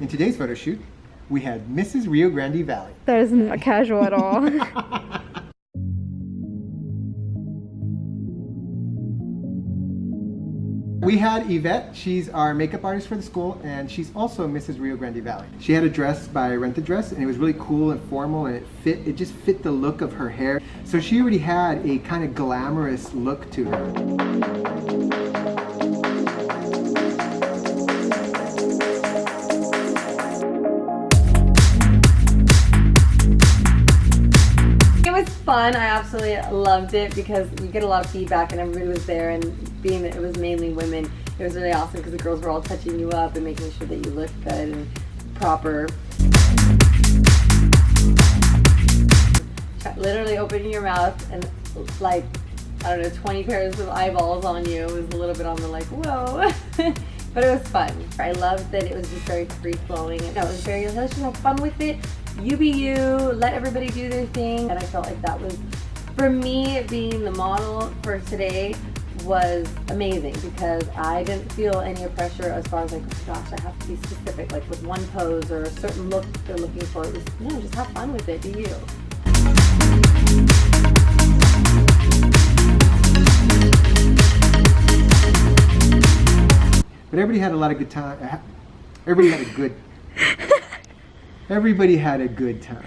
In today's photo shoot, we had Mrs. Rio Grande Valley. That is not casual at all. We had Yvette, she's our makeup artist for the school, and she's also Mrs. Rio Grande Valley. She had a dress by Rent a Dress, and it was really cool and formal, and it just fit the look of her hair. So she already had a kind of glamorous look to her. Fun. I absolutely loved it because we get a lot of feedback and everybody was there, and being that it was mainly women, it was really awesome because the girls were all touching you up and making sure that you looked good and proper. Literally opening your mouth and like, I don't know, 20 pairs of eyeballs on you was a little bit on the like, whoa. But it was fun. I loved that it was just very free-flowing, and it was very, let's just have fun with it. You be you, let everybody do their thing. And I felt like that was, for me, being the model for today was amazing because I didn't feel any pressure as far as like, oh gosh, I have to be specific, like with one pose or a certain look they're looking for. It was, no, just have fun with it, be you. But everybody had a lot of good time. Everybody had a good time.